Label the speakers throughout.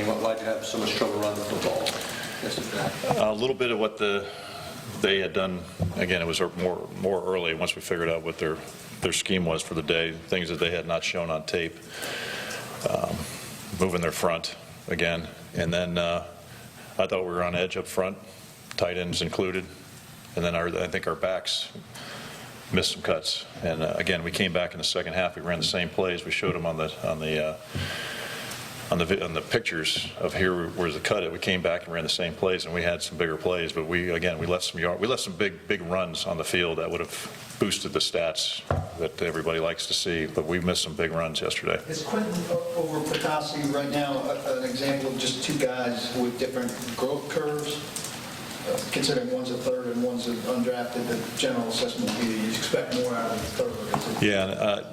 Speaker 1: game? Why'd you have so much trouble running the football?
Speaker 2: A little bit of what they had done. Again, it was more early once we figured out what their scheme was for the day, things that they had not shown on tape. Moving their front again, and then I thought we were on edge up front, tight ends included, and then I think our backs missed some cuts. And again, we came back in the second half. We ran the same plays. We showed them on the pictures of here where's the cut. We came back and ran the same plays, and we had some bigger plays. But we left some big runs on the field that would have boosted the stats that everybody likes to see. But we missed some big runs yesterday.
Speaker 3: Is Quentin over Patasi right now an example of just two guys with different growth curves? Considering one's a third and one's an undrafted, the general assessment would be you expect more out of the third.
Speaker 2: Yeah,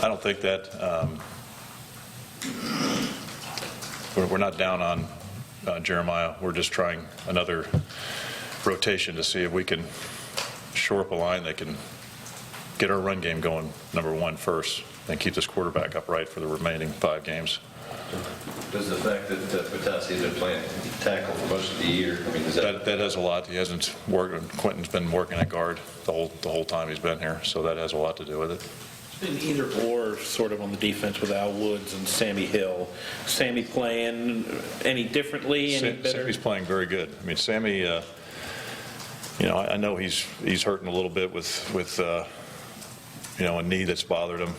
Speaker 2: I don't think that. We're not down on Jeremiah. We're just trying another rotation to see if we can shore up a line that can get our run game going, number one, first, and keep this quarterback upright for the remaining 5 games.
Speaker 4: Does the fact that Patasi has been playing tackle for most of the year, I mean,
Speaker 2: that has a lot. He hasn't worked. Quentin's been working at guard the whole time he's been here, so that has a lot to do with it.
Speaker 5: It's been either or sort of on the defense with Al Woods and Sammy Hill. Sammy playing any differently, any better?
Speaker 2: Sammy's playing very good. I mean, Sammy, I know he's hurting a little bit with a knee that's bothered him.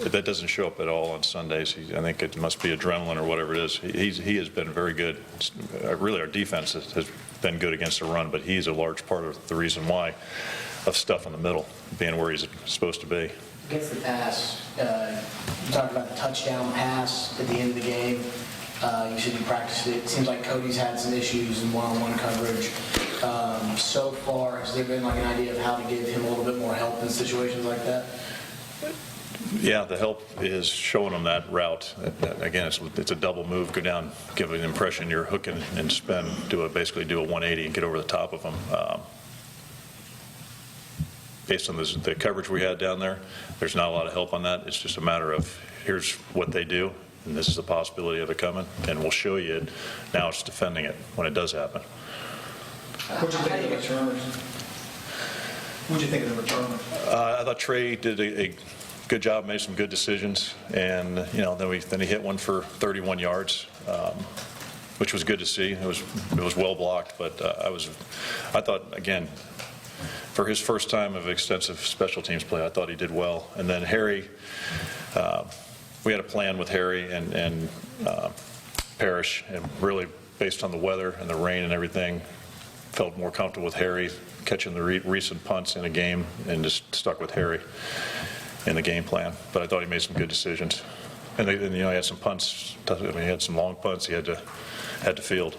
Speaker 2: That doesn't show up at all on Sundays. I think it must be adrenaline or whatever it is. He has been very good. Really, our defense has been good against the run, but he's a large part of the reason why of stuff in the middle being where he's supposed to be.
Speaker 6: Against the pass, you talked about the touchdown pass at the end of the game. You said you practiced it. It seems like Cody's had some issues in one-on-one coverage. So far, has there been like an idea of how to give him a little bit more help in situations like that?
Speaker 2: Yeah, the help is showing them that route. Again, it's a double move. Go down, give an impression you're hooking and spin, basically do a 180 and get over the top of them. Based on the coverage we had down there, there's not a lot of help on that. It's just a matter of here's what they do, and this is the possibility of it coming, and we'll show you it. Now it's defending it when it does happen.
Speaker 3: What do you think of the returners? What do you think of the returners?
Speaker 2: I thought Trey did a good job, made some good decisions, and then he hit one for 31 yards, which was good to see. It was well blocked, but I thought again, for his first time of extensive special teams play, I thought he did well. And then Harry, we had a plan with Harry and Parrish, and really based on the weather and the rain and everything, felt more comfortable with Harry catching the recent punts in a game and just stuck with Harry in the game plan. But I thought he made some good decisions. And he had some punts. I mean, he had some long punts he had to field.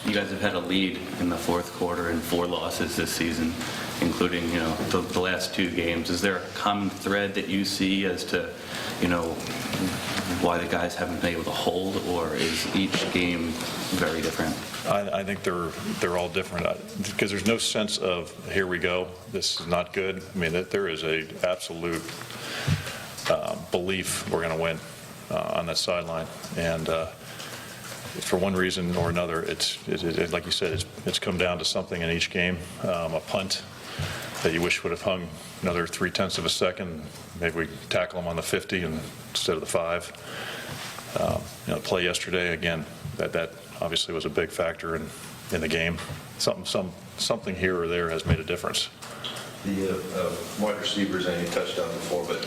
Speaker 7: You guys have had a lead in the fourth quarter and 4 losses this season, including the last 2 games. Is there a common thread that you see as to why the guys haven't been able to hold, or is each game very different?
Speaker 2: I think they're all different because there's no sense of here we go, this is not good. I mean, there is a absolute belief we're going to win on that sideline, and for one reason or another, it's like you said, it's come down to something in each game. A punt that you wish would have hung another 0.3 of a second. Maybe we tackle them on the 50 instead of the 5. Play yesterday again. That obviously was a big factor in the game. Something here or there has made a difference.
Speaker 4: The wide receivers, I know you touched on before, but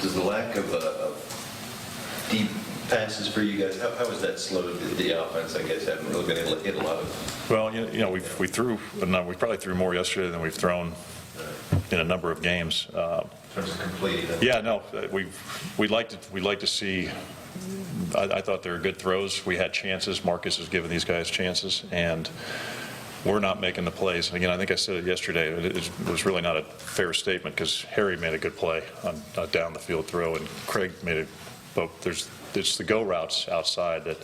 Speaker 4: does the lack of deep passes for you guys, how has that slowed the offense? I guess haven't really been able to hit a lot of.
Speaker 2: Well, we probably threw more yesterday than we've thrown in a number of games.
Speaker 4: In terms of completing them.
Speaker 2: Yeah, no, we'd like to see. I thought they were good throws. We had chances. Marcus has given these guys chances, and we're not making the plays. And again, I think I said it yesterday. It was really not a fair statement because Harry made a good play on a down the field throw, and Craig made it. But it's the go routes outside that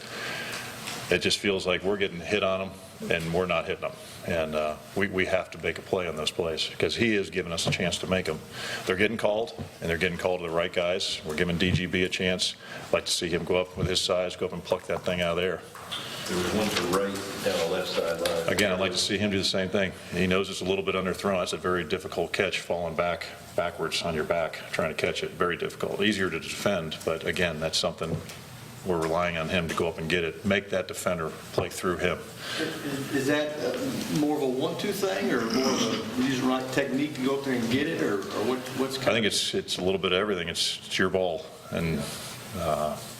Speaker 2: it just feels like we're getting hit on them and we're not hitting them. And we have to make a play on those plays because he is giving us a chance to make them. They're getting called, and they're getting called to the right guys. We're giving DGB a chance. I'd like to see him go up with his size, go up and pluck that thing out of there.
Speaker 4: There was one to right down the left sideline.
Speaker 2: Again, I'd like to see him do the same thing. He knows it's a little bit underthrown. That's a very difficult catch, falling backwards on your back, trying to catch it. Very difficult. Easier to defend, but again, that's something we're relying on him to go up and get it, make that defender play through him.
Speaker 1: Is that more of a 1-2 thing, or more of a use the right technique to go up there and get it, or what's?
Speaker 2: I think it's a little bit of everything. It's your ball, and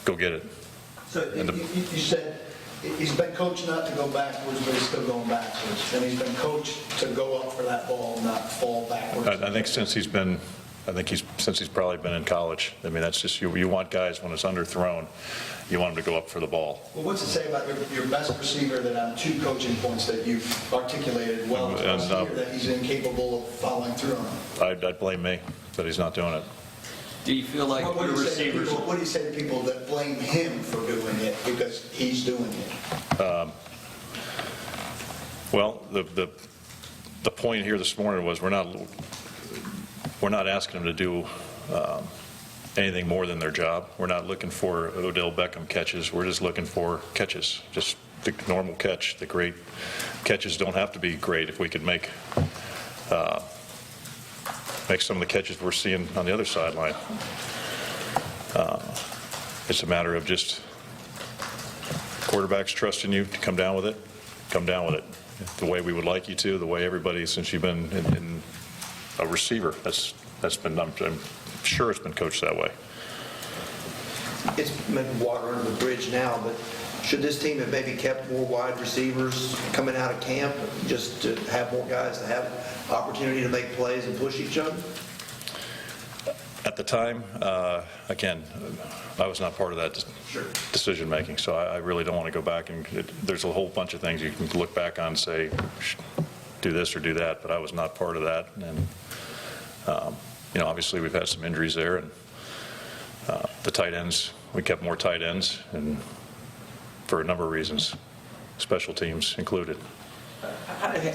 Speaker 2: go get it.
Speaker 3: So you said he's been coached not to go backwards, but he's still going backwards. And he's been coached to go up for that ball, not fall backwards.
Speaker 2: I think since he's probably been in college. I mean, that's just, you want guys, when it's underthrown, you want them to go up for the ball.
Speaker 3: Well, what's it say about your best receiver that on 2 coaching points that you've articulated well to us here, that he's incapable of following through on?
Speaker 2: I'd blame me that he's not doing it.
Speaker 1: Do you feel like
Speaker 3: What
Speaker 1: the
Speaker 3: do you say to
Speaker 1: receivers?
Speaker 3: people- what do you say to people that blame him for doing it because he's doing it?
Speaker 2: Well, the point here this morning was we're not asking them to do anything more than their job. We're not looking for Odell Beckham catches. We're just looking for catches, just the normal catch. The great catches don't have to be great. If we could make some of the catches we're seeing on the other sideline. It's a matter of just quarterbacks trusting you to come down with it. Come down with it the way we would like you to, the way everybody, since you've been in a receiver, that's been, I'm sure it's been coached that way.
Speaker 8: It's been water under the bridge now, but should this team have maybe kept more wide receivers coming out of camp, just to have more guys to have opportunity to make plays and push each other?
Speaker 2: At the time, again, I was not part of that decision-making, so I really don't want to go back and, there's a whole bunch of things you can look back on and say, do this or do that, but I was not part of that. And, obviously we've had some injuries there, and the tight ends, we kept more tight ends, and for a number of reasons, special teams included.
Speaker 1: How do you